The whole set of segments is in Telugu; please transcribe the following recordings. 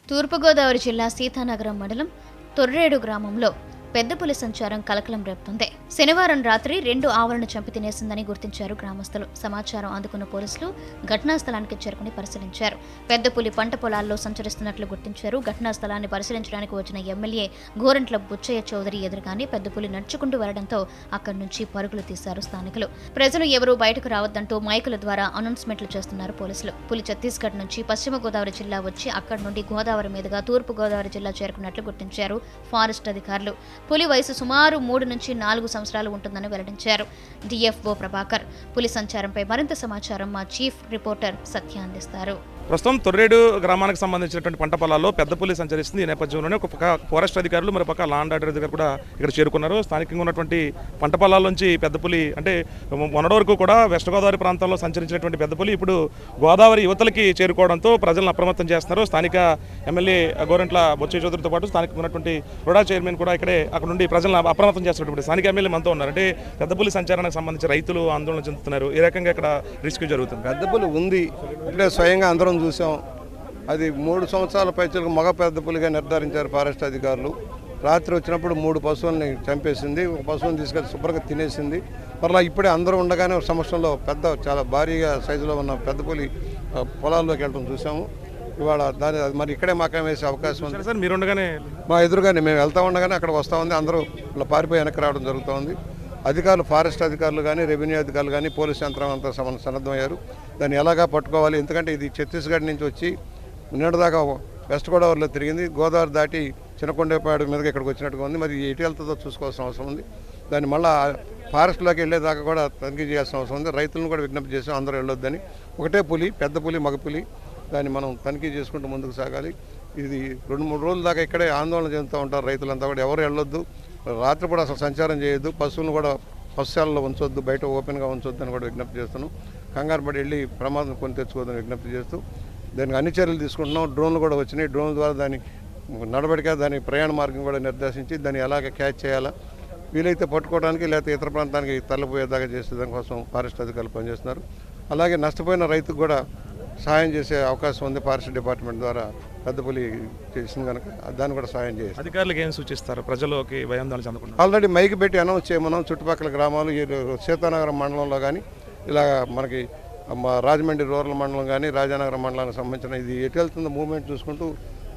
తూర్పుగోదావరి జిల్లా సీతానగరం మండలం తొర్రేడు గ్రామంలో పెద్ద పులి సంచారం కలకలం రేపుతోంది. శనివారం రాత్రి 2 ఆవులను చంపి తినేసిందని గుర్తించారు గ్రామస్తులు. సమాచారం అందుకున్న పోలీసులు ఘటనా స్థలానికి చేరుకుని పరిశీలించారు. పెద్ద పులి పంట పొలాల్లో సంచరిస్తున్నట్లు గుర్తించారు. ఘటనా స్థలాన్ని పరిశీలించడానికి వచ్చిన ఎమ్మెల్యే గోరంట్ల బుచ్చయ్య చౌదరి ఎదురుగానే పెద్ద పులి నడుచుకుంటూ వెళ్లడంతో అక్కడి నుంచి పరుగులు తీశారు స్థానికులు. ప్రజలు ఎవరూ బయటకు రావద్దంటూ మైకుల ద్వారా అనౌన్స్మెంట్లు చేస్తున్నారు పోలీసులు. పులి ఛత్తీస్గఢ్ నుంచి పశ్చిమ గోదావరి జిల్లా వచ్చి అక్కడి నుండి గోదావరి మీదుగా తూర్పు గోదావరి జిల్లా చేరుకున్నట్లు గుర్తించారు ఫారెస్ట్ అధికారులు. పులి వయసు సుమారు 3 నుంచి 4 సంవత్సరాలు ఉంటుందని వెల్లడించారు డిఎఫ్ఓ ప్రభాకర్. పులి సంచారంపై మరింత సమాచారం మా చీఫ్ రిపోర్టర్ సత్య అందిస్తారు. ప్రస్తుతం తొర్రేడు గ్రామానికి సంబంధించినటువంటి పంట పొలాల్లో పెద్ద పులి సంచరిస్తుంది. ఈ నేపథ్యంలోనే ఒక పక్క ఫారెస్ట్ అధికారులు మరొక లా అండ్ ఆర్డర్ అధికారులు కూడా ఇక్కడ చేరుకున్నారు. స్థానికంగా ఉన్నటువంటి పంట పొలాల నుంచి పెద్ద పులి అంటే మొన్నటి వరకు కూడా వెస్ట్ గోదావరి ప్రాంతంలో సంచరించినటువంటి పెద్ద పులి ఇప్పుడు గోదావరి యువతలకి చేరుకోవడంతో ప్రజలను అప్రమత్తం చేస్తున్నారు. స్థానిక ఎమ్మెల్యే గోరంట్ల బొచ్చయ్య చౌదరితో పాటు స్థానికంగా ఉన్నటువంటి రుడా చైర్మన్ కూడా ఇక్కడే అక్కడ నుండి ప్రజలను అప్రమత్తం చేస్తున్నటువంటి స్థానిక ఎమ్మెల్యే మనతో ఉన్నారు. అంటే పెద్ద పులి సంచారానికి సంబంధించి రైతులు ఆందోళన చెందుతున్నారు. ఏ రకంగా ఇక్కడ రిస్క్ జరుగుతుంది? పెద్ద పులి ఉంది అంటే స్వయంగా అందరం చూసాం. అది 3 సంవత్సరాల పైచలకు మగ పెద్ద పులిగా నిర్ధారించారు ఫారెస్ట్ అధికారులు. రాత్రి వచ్చినప్పుడు 3 పశువుల్ని చంపేసింది. ఒక పశువుని తీసుకెళ్ళి శుభ్రంగా తినేసింది. మరలా ఇప్పుడే అందరూ ఉండగానే ఒక సమస్యలో చాలా భారీగా సైజులో ఉన్న పెద్ద పులి పొలాల్లోకి వెళ్ళడం చూసాము. ఇవాళ దాని మరి ఇక్కడే మకాం వేసే అవకాశం ఉంది సార్. మీరు ఉండగానే మా ఎదురుగానే మేము వెళ్తా ఉండగానే అక్కడ వస్తూ ఉంది. అందరూ ఇలా పారిపోయి వెనక్కి రావడం జరుగుతూ ఉంది. అధికారులు ఫారెస్ట్ అధికారులు కానీ రెవెన్యూ అధికారులు కానీ పోలీస్ యంత్రం అంతా సన్నద్ధమయ్యారు. దాన్ని ఎలాగా పట్టుకోవాలి. ఎందుకంటే ఇది ఛత్తీస్గఢ్ నుంచి వచ్చి నిన్నటిదాకా వెస్ట్ గోదావరిలో తిరిగింది. గోదావరి దాటి చిన్నకొండపాడు మీదకి ఇక్కడికి వచ్చినట్టుగా ఉంది. మరి ఎటు వెళ్తుందో చూసుకోవాల్సిన అవసరం ఉంది. దాన్ని మళ్ళీ ఫారెస్ట్లోకి వెళ్ళేదాకా కూడా తనిఖీ చేయాల్సిన అవసరం ఉంది. రైతులను కూడా విజ్ఞప్తి చేసాం అందరూ వెళ్ళొద్దని. ఒకటే పులి, పెద్ద పులి, మగ పులి. దాన్ని మనం తనిఖీ చేసుకుంటూ ముందుకు సాగాలి. ఇది 2-3 రోజుల దాకా ఇక్కడే ఆందోళన చెందుతూ ఉంటారు రైతులంతా కూడా. ఎవరు వెళ్ళొద్దు, రాత్రి కూడా అసలు సంచారం చేయొద్దు, పశువులను కూడా పశుశాలలో ఉంచొద్దు, బయట ఓపెన్గా ఉంచొద్దు అని కూడా విజ్ఞప్తి చేస్తున్నాం. కంగారు పడి వెళ్ళి ప్రమాదం కొని తెచ్చుకోవద్దని విజ్ఞప్తి చేస్తూ దానికి అన్ని చర్యలు తీసుకుంటున్నాం. డ్రోన్లు కూడా వచ్చినాయి. డ్రోన్ల ద్వారా దాని నడవడిక, దాని ప్రయాణ మార్గం కూడా నిర్దేశించి దాన్ని ఎలాగ క్యాచ్ చేయాలా, వీలైతే పట్టుకోవడానికి లేకపోతే ఇతర ప్రాంతానికి తరలిపోయేదాకా చేసే దానికోసం ఫారెస్ట్ అధికారులు పనిచేస్తున్నారు. అలాగే నష్టపోయిన రైతుకు కూడా సహాయం చేసే అవకాశం ఉంది. ఫారెస్ట్ డిపార్ట్మెంట్ ద్వారా పెద్ద పులి చేసింది కనుక దాన్ని కూడా సహాయం చేయాలి. అధికారులకు ఏం సూచిస్తారు ప్రజలకి భయాందోళన చెందకుండా? ఆల్రెడీ మైక్ పెట్టి అనౌన్స్ చేయమన్నాం. చుట్టుపక్కల గ్రామాలు ఈ సీతానగరం మండలంలో కానీ ఇలా మనకి రాజమండ్రి రూరల్ మండలం కానీ రాజానగరం మండలానికి సంబంధించిన ఇది ఎటు వెళ్తుందో మూవ్మెంట్ చూసుకుంటూ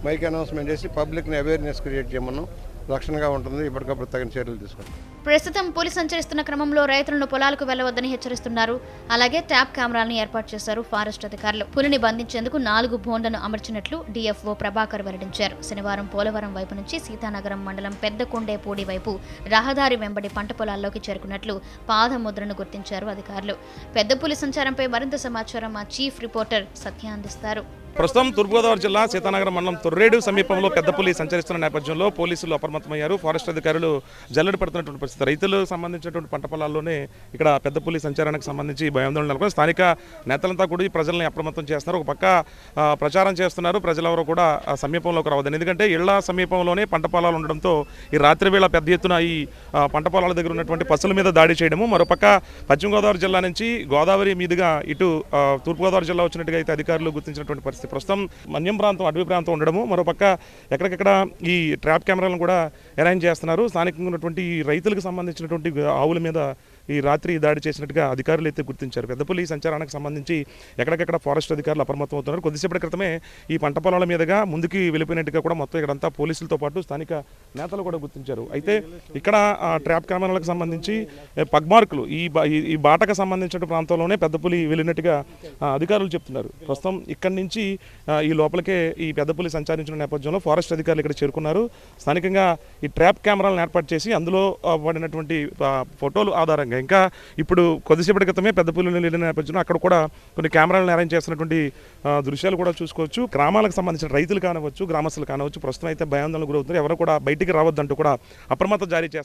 మైక్ అనౌన్స్మెంట్ చేసి పబ్లిక్ని అవేర్నెస్ క్రియేట్ చేయమన్నాం. రక్షణగా ఉంటుంది. ఇప్పటికప్పుడు తగిన చర్యలు తీసుకుంటాం. ప్రస్తుతం పులి సంచరిస్తున్న క్రమంలో రైతులను పొలాలకు వెళ్లవద్దని హెచ్చరిస్తున్నారు. అలాగే ట్యాప్ కెమెరాలను ఏర్పాటు చేశారు ఫారెస్ట్ అధికారులు. పులిని బంధించేందుకు 4 బోన్లను అమర్చినట్లు డిఎఫ్ఓ ప్రభాకర్ వెల్లడించారు. శనివారం పోలవరం వైపు నుంచి సీతానగరం మండలం పెద్దకొండేపూడి వైపు రహదారి వెంబడి పంట పొలాల్లోకి చేరుకున్నట్లు పాదముద్రను గుర్తించారు అధికారులు. పెద్ద పులి సంచారంపై మరింత సమాచారం మా చీఫ్ రిపోర్టర్ సత్య అందిస్తారు. ప్రస్తుతం తూర్పుగోదావరి జిల్లా సీతానగరం మండలం తొర్రేడు సమీపంలో పెద్ద పులి సంచరిస్తున్న నేపథ్యంలో పోలీసులు అప్రమత్తమయ్యారు. ఫారెస్ట్ అధికారులు జల్లెడ పడుతున్నటువంటి పరిస్థితి. రైతులకు సంబంధించినటువంటి పంట పొలాల్లోనే ఇక్కడ పెద్ద పులి సంచారానికి సంబంధించి భయాందోళన నెలకొని స్థానిక నేతలంతా కూడా ప్రజల్ని అప్రమత్తం చేస్తున్నారు. ఒక పక్క ప్రచారం చేస్తున్నారు. ప్రజలెవరూ కూడా సమీపంలోకి రావద్దని. ఎందుకంటే ఇళ్ల సమీపంలోనే పంట పొలాలు ఉండడంతో ఈ రాత్రి వేళ పెద్ద ఎత్తున ఈ పంట పొలాల దగ్గర ఉన్నటువంటి పశువుల మీద దాడి చేయడము, మరోపక్క పశ్చిమ గోదావరి జిల్లా నుంచి గోదావరి మీదుగా ఇటు తూర్పుగోదావరి జిల్లా వచ్చినట్టుగా అయితే అధికారులు గుర్తించినటువంటి పరిస్థితి. ప్రస్తుతం మన్యం ప్రాంతం, అటవీ ప్రాంతం ఉండడము, మరోపక్క ఎక్కడికెక్కడ ఈ ట్రాప్ కెమెరాలను కూడా అరేంజ్ చేస్తున్నారు. స్థానికంగా ఉన్నటువంటి రైతులకు సంబంధించినటువంటి ఆవుల మీద ఈ రాత్రి దాడి చేసినట్టుగా అధికారులు అయితే గుర్తించారు. పెద్ద పులి సంచారానికి సంబంధించి ఎక్కడికెక్కడ ఫారెస్ట్ అధికారులు అప్రమత్తం అవుతున్నారు. కొద్దిసేపటి క్రితమే ఈ పంట పొలాల మీదుగా ముందుకి వెళ్ళిపోయినట్టుగా కూడా మొత్తం ఇక్కడంతా పోలీసులతో పాటు స్థానిక నేతలు కూడా గుర్తించారు. అయితే ఇక్కడ ట్రాప్ కెమెరాలకు సంబంధించి పగ్మార్కులు ఈ బాటకు సంబంధించిన ప్రాంతంలోనే పెద్ద పులి వెళ్ళినట్టుగా అధికారులు చెప్తున్నారు. ప్రస్తుతం ఇక్కడి నుంచి ఈ లోపలికే ఈ పెద్ద పులి సంచరించిన నేపథ్యంలో ఫారెస్ట్ అధికారులు ఇక్కడ చేరుకున్నారు. స్థానికంగా ఈ ట్రాప్ కెమెరాలను ఏర్పాటు చేసి అందులో పడినటువంటి ఫోటోలు ఆధారంగా ఇంకా ఇప్పుడు కొద్దిసేపటి క్రితమే పెద్ద పులి వెళ్ళిన నేపథ్యంలో అక్కడ కూడా కొన్ని కెమెరాలను అరేంజ్ చేస్తున్నటువంటి దృశ్యాలు కూడా చూసుకోవచ్చు. గ్రామాలకు సంబంధించిన రైతులు కానివచ్చు, గ్రామస్తులు కానివచ్చు ప్రస్తుతం అయితే భయాందోళనకు గురవుతున్నారు. ఎవరు కూడా బయటికి రావద్దంటూ కూడా అప్రమత్తం జారీ చేస్తారు.